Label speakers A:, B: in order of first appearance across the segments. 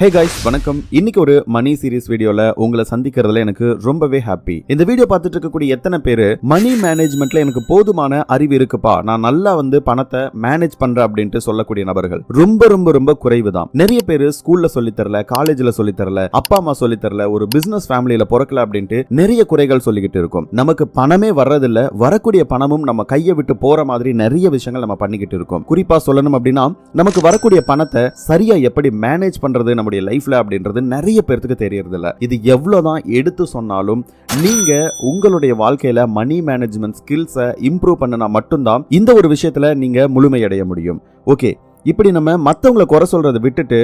A: Hey guys வணக்கம். இன்னைக்கு ஒரு மணி சீரிஸ் வீடியோல உங்களை சந்திக்கிறதுல எனக்கு ரொம்பவே ஹாப்பி. இந்த வீடியோ பார்த்துட்டு இருக்கக்கூடிய எத்தனை பேரு மணி மேனேஜ்மெண்ட்ல எனக்கு போதுமான அறிவு இருக்குப்பா, நான் நல்லா பணத்தை மேனேஜ் பண்றேன் அப்படின்ட்டு சொல்லக்கூடிய நபர்கள் ரொம்ப ரொம்ப ரொம்ப குறைவு தான். நிறைய பேரு ஸ்கூல்ல சொல்லி தரல, காலேஜ்ல சொல்லி தரல, அப்பா அம்மா சொல்லி தரல, ஒரு பிசினஸ் ஃபேமிலியில பிறக்கல அப்படின்ட்டு நிறைய குறைகள் சொல்லிக்கிட்டு இருக்கும். நமக்கு பணமே வர்றதில்ல, வரக்கூடிய பணமும் நம்ம கையை விட்டு போற மாதிரி நிறைய விஷயங்கள் நம்ம பண்ணிக்கிட்டு இருக்கோம். குறிப்பா சொல்லணும் அப்படின்னா நமக்கு வரக்கூடிய பணத்தை சரியா எப்படி மேனேஜ் பண்றது நம்முடைய லைஃப்ல அப்படின்றது நிறைய பேருக்கு தெரியறது இல்ல. இது எவ்வளவுதான் எடுத்து சொன்னாலும் நீங்க உங்களுடைய வாழ்க்கையில மணி மேனேஜ்மெண்ட் ஸ்கில்ஸை இம்ப்ரூவ் பண்ணனா மட்டும்தான் இந்த ஒரு விஷயத்துல நீங்க முழுமையடைய முடியும். ஓகே, இப்படி நம்ம மற்றவங்களை குறை சொல்றதை விட்டுட்டு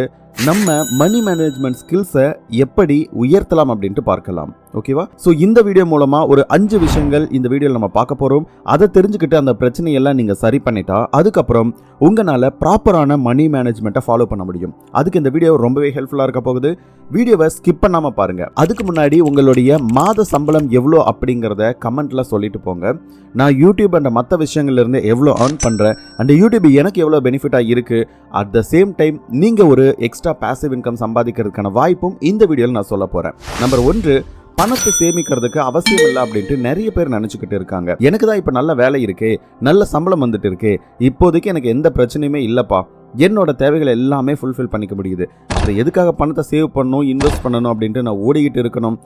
A: நம்ம மணி மேனேஜ்மெண்ட் ஸ்கில்ஸை எப்படி உயர்த்தலாம் அப்படின்ட்டு பார்க்கலாம். ஓகேவா? ஸோ இந்த வீடியோ மூலமா ஒரு 5 விஷயங்கள் இந்த வீடியோவில் நம்ம பார்க்க போறோம். அதை தெரிஞ்சுக்கிட்டு அந்த பிரச்சனையெல்லாம் நீங்க சரி பண்ணிட்டா அதுக்கப்புறம் உங்களால ப்ராப்பரான மணி மேனேஜ்மெண்ட்டை ஃபாலோ பண்ண முடியும். அதுக்கு இந்த வீடியோ ரொம்பவே ஹெல்ப்ஃபுல்லா இருக்க போகுது. வீடியோவை ஸ்கிப் பண்ணாம பாருங்க. அதுக்கு முன்னாடி உங்களுடைய மாத சம்பளம் எவ்வளோ அப்படிங்கிறத கமெண்ட்ல சொல்லிட்டு போங்க. நான் யூடியூப் அண்ட் மற்ற விஷயங்கள்ல இருந்து எவ்வளோ ஏர்ன் பண்றேன் அண்ட் யூடியூப் எனக்கு எவ்வளோ பெனிஃபிட்டா இருக்கு, அட் த சேம் டைம் நீங்க ஒரு எக்ஸ்ட்ரா பாசிவ் இன்கம் சம்பாதிக்கிறதுக்கான வாய்ப்பும் இந்த வீடியோவில் நான் சொல்ல போறேன். நம்பர் 1, பணத்தை சேமிக்கிறதுக்கு அவசியம் இல்லை அப்படின்ட்டு நிறைய பேர் நினைச்சுக்கிட்டு இருக்காங்க. எனக்கு தான் இப்ப நல்ல வேலை இருக்கு, நல்ல சம்பளம் வந்துட்டு இருக்கு, இப்போதைக்கு எனக்கு எந்த பிரச்சனையுமே இல்லப்பா, என்னோட தேவைகளை எல்லாமே ஃபுல்ஃபில் பண்ணிக்க முடியுது, அப்புறம் எதுக்காக பணத்தை சேவ் பண்ணணும், இன்வெஸ்ட் பண்ணணும் அப்படின்ட்டு நான் ஓடிக்கிட்டு இருக்கணும்,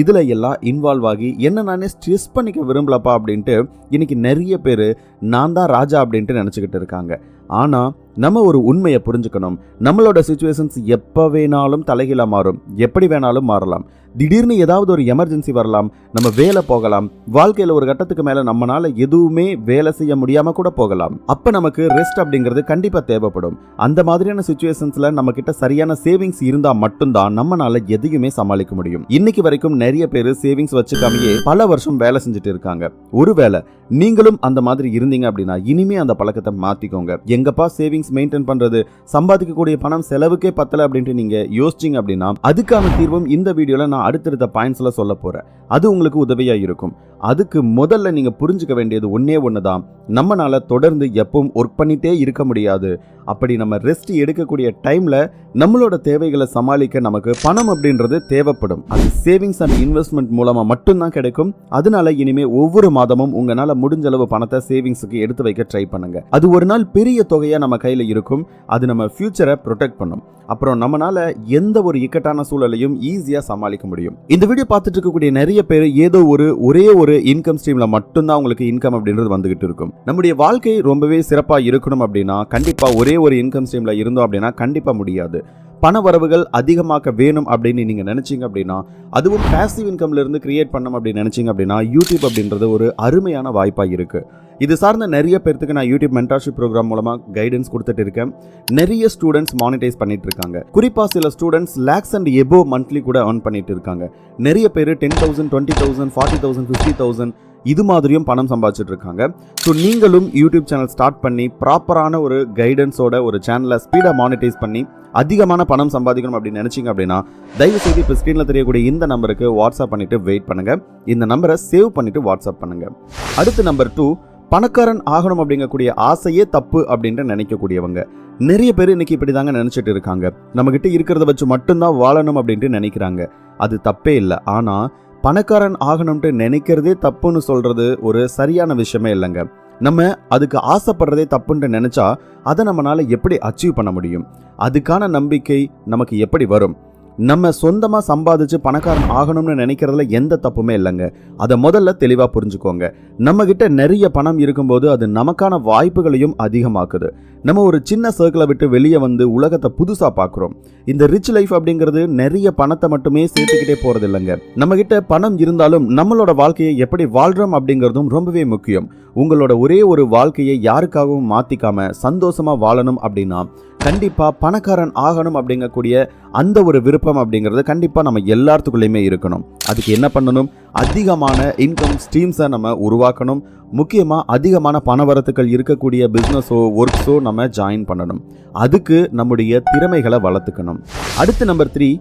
A: இதுல எல்லாம் இன்வால்வ் ஆகி என்ன நானே ஸ்ட்ரெஸ் பண்ணிக்க விரும்பலப்பா அப்படின்ட்டு இன்னைக்கு நிறைய பேர் நான் தான் ராஜா அப்படின்ட்டு நினைச்சுக்கிட்டு இருக்காங்க. ஆனா நம்ம ஒரு உண்மையை புரிஞ்சுக்கணும். நம்மளோட சிச்சுவேஷன்ஸ் எப்ப வேணாலும் தலைகீழா மாறும், எப்படி வேணாலும் மாறலாம். திடீர்னு ஏதாவது ஒரு எமர்ஜென்சி வரலாம், நம்ம வேலை போகலாம், வாழ்க்கையில ஒரு கட்டத்துக்கு மேல நம்மளால எதுவுமே வேலை செய்ய முடியாம கூட போகலாம். அப்ப நமக்கு ரெஸ்ட் அப்படிங்கிறது கண்டிப்பா தேவைப்படும். அந்த மாதிரியான சிச்சுவேஷன்ஸ்ல நம்ம கிட்ட சரியான சேவிங்ஸ் இருந்தா மட்டும்தான் நம்மளால எதையுமே சமாளிக்க முடியும். இன்னைக்கு வரைக்கும் நிறைய பேர் சேவிங்ஸ் வச்சுக்காமையே பல வருஷம் வேலை செஞ்சுட்டு இருக்காங்க. ஒருவேளை நீங்களும் அந்த மாதிரி இருந்தீங்க அப்படின்னா இனிமே அந்த பழக்கத்தை மாத்திக்கோங்க. எங்கப்பா சேவிங்ஸ் மெயின்டைன் பண்றது, சம்பாதிக்கக்கூடிய பணம் செலவுக்கே பத்தல அப்படின்ட்டு நீங்க யோசிச்சீங்க அப்படின்னா அதுக்கான தீர்வும் இந்த வீடியோல நான் அடுத்தடுத்த பாயிண்ட்ஸ்ல சொல்ல போறேன். அது உங்களுக்கு உதவியா இருக்கும். அதுக்கு முதல்ல நீங்க புரிஞ்சுக்க வேண்டியது ஒன்னே ஒண்ணுதான், நம்மளால தொடர்ந்து எப்பவும் ஒர்க் பண்ணிட்டே இருக்க முடியாது. அப்படி நம்ம ரெஸ்ட் எடுக்கக்கூடிய டைம்ல நம்மளோட தேவைகளை சமாளிக்க நமக்கு பணம் அப்படின்றது தேவைப்படும். அது சேவிங்ஸ் அண்ட் இன்வெஸ்ட்மெண்ட் மூலமா மட்டும்தான் கிடைக்கும். அதனால இனிமே ஒவ்வொரு மாதமும் உங்களால முடிஞ்ச அளவு பணத்தை சேவிங்ஸுக்கு எடுத்து வைக்க ட்ரை பண்ணுங்க. அது ஒரு நாள் பெரிய தொகையா நம்ம கையில இருக்கும். அது நம்ம ஃபியூச்சரை ப்ரொடெக்ட் பண்ணும். அப்புறம் நம்மளால எந்த ஒரு இக்கட்டான சூழலையும் ஈஸியா சமாளிக்க முடியும். இந்த வீடியோ பார்த்துட்டு இருக்கக்கூடிய நிறைய பேர் ஏதோ ஒரே ஒரு இன்கம் ஸ்ட்ரீம்ல மட்டும்தான் உங்களுக்கு இன்கம் அப்படின்றது வந்துகிட்டு இருக்கும். நம்முடைய வாழ்க்கை ரொம்பவே சிறப்பா இருக்கணும் அப்படின்னா கண்டிப்பா ஒரே ஒரு இன்கம் ஸ்ட்ரீம்ல இருந்தோம் அப்படின்னா கண்டிப்பா முடியாது. பண வரவுகள் அதிகமாக்க வேணும் அப்படின்னு நீங்க நினைச்சீங்க அப்படின்னா, அதுவும் பாசிவ் இன்கம்ல இருந்து கிரியேட் பண்ணணும் அப்படின்னு நினைச்சீங்க அப்படின்னா யூடியூப் அப்படின்றது ஒரு அருமையான வாய்ப்பா இருக்கு. இது சார்ந்த நிறைய பேருக்கு நான் யூடியூப் மென்டார்ஷிப் ப்ரோக்ராம் மூலமா கைடன்ஸ் கொடுத்துட்டு இருக்கேன். நிறைய ஸ்டூடெண்ட்ஸ் மானிட்டைஸ் பண்ணிட்டு இருக்காங்க. குறிப்பா சில students lakhs and above monthly கூட earn பண்ணிட்டு இருக்காங்க. நிறைய பேர் 10,000, 20,000, 40,000, 50,000 இது மாதிரியும் பணம் சம்பாதிச்சுட்டு இருக்காங்க. ஸோ நீங்களும் யூடியூப் சேனல் ஸ்டார்ட் பண்ணி ப்ராப்பரான ஒரு கைடன்ஸோட ஒரு சேனலை ஸ்பீடாக மானிட்டைஸ் பண்ணி அதிகமான பணம் சம்பாதிக்கணும் அப்படின்னு நினைச்சீங்க அப்படின்னா தயவு செய்து இப்போ ஸ்க்ரீனில் தெரியக்கூடிய இந்த நம்பருக்கு வாட்ஸ்அப் பண்ணிட்டு வெயிட் பண்ணுங்க. இந்த நம்பரை சேவ் பண்ணிட்டு வாட்ஸ்அப் பண்ணுங்க. அடுத்து நம்பர் 2, பணக்காரன் ஆகணும் அப்படிங்கக்கூடிய ஆசையே தப்பு அப்படின்ட்டு நினைக்கக்கூடியவங்க நிறைய பேர் இன்னைக்கு இப்படி தாங்க நினைச்சிட்டு இருக்காங்க. நம்ம கிட்ட இருக்கிறத வச்சு மட்டும்தான் வாழணும் அப்படின்ட்டு நினைக்கிறாங்க. அது தப்பே இல்லை. ஆனா பணக்காரன் ஆகணும்ட்டு நினைக்கிறதே தப்புன்னு சொல்றது ஒரு சரியான விஷயமே இல்லைங்க. நம்ம அதுக்கு ஆசைப்படுறதே தப்புன்ட்டு நினைச்சா அதை நம்மளால எப்படி அச்சீவ் பண்ண முடியும்? அதுக்கான நம்பிக்கை நமக்கு எப்படி வரும்? நம்ம சொந்தமா சம்பாதிச்சு பணக்காரன் ஆகணும்னு நினைக்கிறதுல எந்த தப்புமே இல்லைங்க. அதை முதல்ல தெளிவா புரிஞ்சுக்கோங்க. நம்ம கிட்ட நிறைய பணம் இருக்கும்போது அது நமக்கான வாய்ப்புகளையும் அதிகமாக்குது. நம்ம ஒரு சின்ன சர்க்கிளை விட்டு வெளியே வந்து உலகத்தை புதுசா பார்க்குறோம். இந்த ரிச் லைஃப் அப்படிங்கிறது நிறைய பணத்தை மட்டுமே சேர்த்துக்கிட்டே போறது இல்லைங்க. நம்ம கிட்ட பணம் இருந்தாலும் நம்மளோட வாழ்க்கையை எப்படி வாழ்றோம் அப்படிங்கிறதும் ரொம்பவே முக்கியம். உங்களோட ஒரே ஒரு வாழ்க்கையை யாருக்காகவும் மாத்திக்காம சந்தோஷமா வாழணும் அப்படின்னா கண்டிப்பா பணக்காரன் ஆகணும் அப்படிங்கக்கூடிய அந்த ஒரு விருப்பம் அப்படிங்கிறது கண்டிப்பா நம்ம எல்லாத்துக்குள்ளேயுமே இருக்கணும். அதுக்கு என்ன பண்ணணும்? அதிகமான இன்கம் ஸ்ட்ரீம்ஸை நம்ம உருவாக்கணும். முக்கியமா அதிகமான பணவரத்துக்கள் இருக்கக்கூடிய பிசினஸோ ஒர்க்ஸோ நம்ம ஜாயின் பண்ணணும். அதுக்கு நம்முடைய திறமைகளை வளர்த்துக்கணும். அடுத்து நம்பர் 3,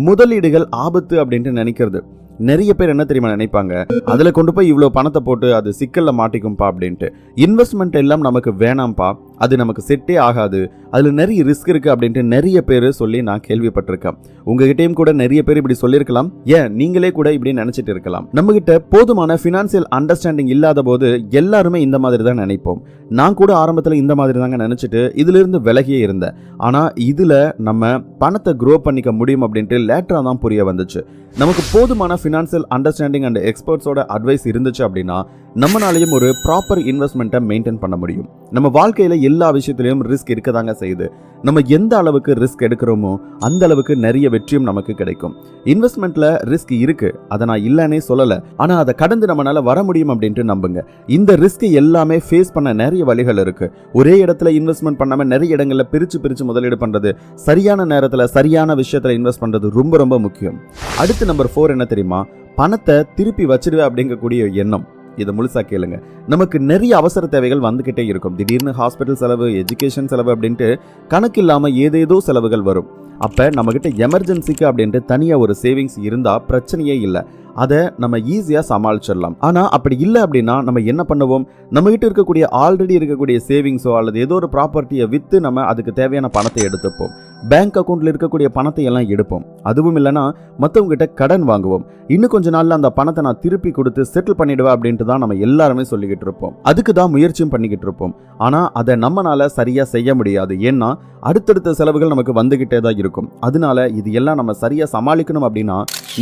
A: முதலீடுகள் ஆபத்து அப்படின்ட்டு நினைக்கிறது. நிறைய பேர் என்ன தெரியுமா நினைப்பாங்க, அதுல கொண்டு போய் இவ்வளவு பணத்தை போட்டு அது சிக்கல்ல மாட்டிக்கும்பா அப்படின்ட்டு. இன்வெஸ்ட்மெண்ட் எல்லாம் நமக்கு வேணாம்ப்பா, அது நமக்கு செட்டே ஆகாது, அதுல நிறைய ரிஸ்க் இருக்கு அப்படின்ட்டு நிறைய பேர் சொல்லி நான் கேள்விப்பட்டிருக்கேன். உங்ககிட்டயும் கூட நிறைய பேர் இப்படி சொல்லியிருக்கலாம், ஏன் நீங்களே கூட இப்படி நினைச்சிட்டு இருக்கலாம். நம்ம கிட்ட போதுமான பினான்சியல் அண்டர்ஸ்டாண்டிங் இல்லாத போது எல்லாருமே இந்த மாதிரி தான் நினைப்போம். நான் கூட ஆரம்பத்தில் இந்த மாதிரி தாங்க நினைச்சிட்டு இதுல இருந்து விலகியே இருந்தேன். ஆனா இதுல நம்ம பணத்தை க்ரோ பண்ணிக்க முடியும் அப்படின்ட்டு லேட்டரா தான் புரிய வந்துச்சு. நமக்கு போதுமான பினான்சியல் அண்டர்ஸ்டாண்டிங் அண்ட் எக்ஸ்பர்ட்ஸோட அட்வைஸ் இருந்துச்சு அப்படின்னா நம்மளாலையும் ஒரு ப்ராப்பர் இன்வெஸ்ட்மெண்ட்டை மெயின்டைன் பண்ண முடியும். நம்ம வாழ்க்கையில எல்லா விஷயத்திலையும் ரிஸ்க் இருக்கதாங்க செய்யுது. நம்ம எந்த அளவுக்கு ரிஸ்க் எடுக்கிறோமோ அந்த அளவுக்கு நிறைய வெற்றியும் நமக்கு கிடைக்கும். இன்வெஸ்ட்மெண்ட்ல ரிஸ்க் இருக்கு, அதை நான் இல்லைன்னே சொல்லல. ஆனா அதை கடந்து நம்மளால வர முடியும் அப்படின்ட்டு நம்புங்க. இந்த ரிஸ்க் எல்லாமே ஃபேஸ் பண்ண நிறைய வழிகள் இருக்கு. ஒரே இடத்துல இன்வெஸ்ட்மெண்ட் பண்ணாம நிறைய இடங்கள்ல பிரிச்சு முதலீடு பண்றது, சரியான நேரத்துல சரியான விஷயத்துல இன்வெஸ்ட் பண்றது ரொம்ப ரொம்ப முக்கியம். அடுத்து நம்பர் 4 என்ன தெரியுமா? பணத்தை திருப்பி வச்சிடுவேன் அப்படிங்கக்கூடிய எண்ணம். இதை முழுசா கேளுங்க. நமக்கு நிறைய அவசர தேவைகள் வந்துகிட்டே இருக்கும். திடீர்னு ஹாஸ்பிட்டல் செலவு, எஜுகேஷன் செலவு அப்படின்ட்டு கணக்கு இல்லாம ஏதேதோ செலவுகள் வரும். அப்ப நம்ம கிட்ட எமர்ஜென்சிக்கு அப்படின்ட்டு தனியா ஒரு சேவிங்ஸ் இருந்தா பிரச்சனையே இல்லை. அதை நம்ம ஈஸியா சமாளிச்சிடலாம். ஆனா அப்படி இல்லை அப்படின்னா நம்ம என்ன பண்ணுவோம்? நம்ம கிட்ட இருக்கக்கூடிய ஆல்ரெடி இருக்கக்கூடிய சேவிங்ஸோ அல்லது ஏதோ ஒரு ப்ராப்பர்ட்டியை வித்து நம்ம அதுக்கு தேவையான பணத்தை எடுத்துப்போம். பேங்க் அக்கௌண்ட்ல இருக்கக்கூடிய பணத்தை எல்லாம் எடுப்போம். அதுவும் இல்லைன்னா மற்றவங்க கிட்ட கடன் வாங்குவோம். இன்னும் கொஞ்ச நாள்ல அந்த பணத்தை நான் திருப்பி கொடுத்து செட்டில் பண்ணிடுவேன் அப்படின்ட்டு தான் நம்ம எல்லாருமே சொல்லிக்கிட்டு இருப்போம். அதுக்கு தான் முயற்சியும் பண்ணிக்கிட்டு இருப்போம். ஆனா அதை நம்மளால சரியா செய்ய முடியாது. ஏன்னா அடுத்தடுத்த செலவுகள் நமக்கு வந்துகிட்டே தான் இருக்கும். அதனால இது எல்லாம் நம்ம சரியா சமாளிக்கணும் அப்படின்னா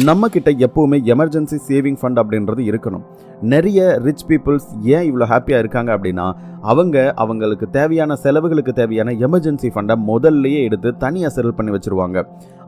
A: நம்ம கிட்ட எப்பவுமே எமர்ஜென்சி சேவிங் ஃபண்ட் அப்படின்றது இருக்கணும். நிறைய ரிச் பீப்புள்ஸ் ஏன் இவ்வளோ ஹாப்பியாக இருக்காங்க அப்படின்னா அவங்களுக்கு தேவையான செலவுகளுக்கு தேவையான எமர்ஜென்சி ஃபண்டை முதல்லையே எடுத்து தனியாக செட்டில் பண்ணி வச்சிருவாங்க.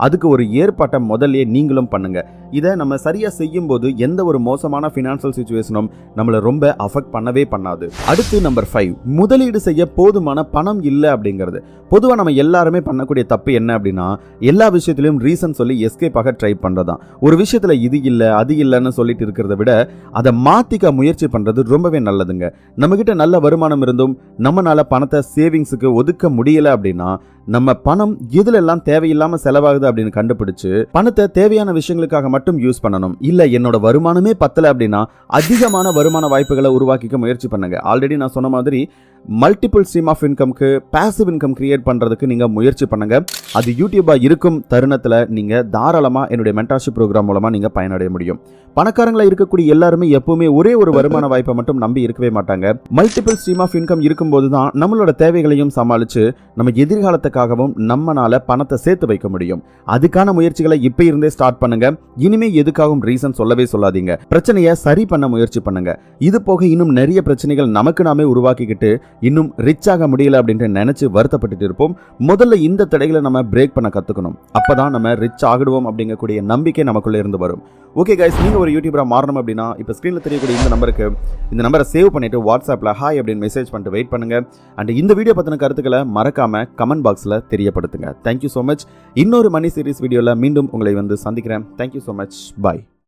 A: அதுக்கு ஒரு ஏற்பாட்டை முதல்லையே நீங்களும் பண்ணுங்க. இதை நம்ம சரியாக செய்யும் போது எந்த ஒரு மோசமான ஃபினான்ஷியல் சிச்சுவேஷனும் நம்மளை ரொம்ப அஃபெக்ட் பண்ணவே பண்ணாது. அடுத்து நம்பர் 5, முதலீடு செய்ய போதுமான பணம் இல்லை அப்படிங்கிறது. பொதுவாக நம்ம எல்லாருமே பண்ணக்கூடிய தப்பு என்ன அப்படின்னா எல்லா விஷயத்திலையும் ரீசன் சொல்லி எஸ்கேப் ஆக ட்ரை பண்ணுறதான். ஒரு விஷயத்துல இது இல்லை அது இல்லைன்னு சொல்லிட்டு இருக்கிறத விட அதை மாத்திக்க முயற்சி பண்றது ரொம்பவே நல்லதுங்க. நம்ம கிட்ட நல்ல வருமானம் இருந்தும் நம்மளால பணத்தை சேவிங்ஸுக்கு ஒதுக்க முடியல அப்படின்னா நம்ம பணம் எதுல எல்லாம் தேவையில்லாம செலவாகுது அப்படின்னு கண்டுபிடிச்சு பணத்தை தேவையான விஷயங்களுக்காக மட்டும் யூஸ் பண்ணணும். இல்ல என்னோட வருமானமே பத்தல அப்படின்னா அதிகமான வருமான வாய்ப்புகளை உருவாக்கிக்க முயற்சி பண்ணுங்க. ஆல்ரெடி நான் சொன்ன மாதிரி மல்டிபிள் ஸ்ட்ரீம் ஆஃப் இன்கம்க்கு பாசிவ் இன்கம் கிரியேட் பண்றதுக்கு நீங்க முயற்சி பண்ணுங்க. அது யூடியூபா இருக்கும் தருணத்துல நீங்க தாராளமா என்னுடைய மென்டார்ஷிப் ப்ரோக்ராம் மூலமா நீங்க பயனடைய முடியும். பணக்காரங்களா இருக்கக்கூடிய எல்லாருமே எப்பவுமே ஒரே ஒரு வருமான வாய்ப்பை மட்டும் நம்பி இருக்கவே மாட்டாங்க. மல்டிபிள் ஸ்ட்ரீம் ஆஃப் இன்கம் இருக்கும்போது தான் நம்மளோட தேவைகளையும் சமாளிச்சு நம்ம எதிர்காலத்துக்காகவும் நம்மளால பணத்தை சேர்த்து வைக்க முடியும். அதுக்கான முயற்சிகளை இப்ப இருந்தே ஸ்டார்ட் பண்ணுங்க. இனிமே எதுக்காகவும் ரீசன் சொல்லவே சொல்லாதீங்க. பிரச்சனையை சரி பண்ண முயற்சி பண்ணுங்க. இது போக இன்னும் நிறைய பிரச்சனைகள் நமக்கு நாமே உருவாக்கிக்கிட்டு இன்னும் ரிச் ஆக முடியல அப்படின்ட்டு நினைச்சு வருத்தப்பட்டு இருப்போம். முதல்ல இந்த தடைகளை நம்ம பிரேக் பண்ண கத்துக்கணும். அப்பதான் நம்ம ரிச் ஆகிடுவோம் அப்படிங்கக்கூடிய நம்பிக்கை நமக்குள்ள இருந்து வரும். ஓகே கைஸ், நீங்க ஒரு யூடியூபரா மாறணும் அப்படின்னா இப்ப ஸ்கிரீன்ல தெரியக்கூடிய இந்த நம்பரை சேவ் பண்ணிட்டு வாட்ஸ்அப்ல ஹாய் அப்படின்னு மெசேஜ் பண்ணிட்டு வெயிட் பண்ணுங்க. அண்ட் இந்த வீடியோ பத்தின கருத்துக்களை மறக்காம கமெண்ட் பாக்ஸ்ல தெரியப்படுத்துங்க. Thank you so much. இன்னொரு மணி சீரிஸ் வீடியோல மீண்டும் உங்களை வந்து சந்திக்கிறேன். Thank you so much. பாய்.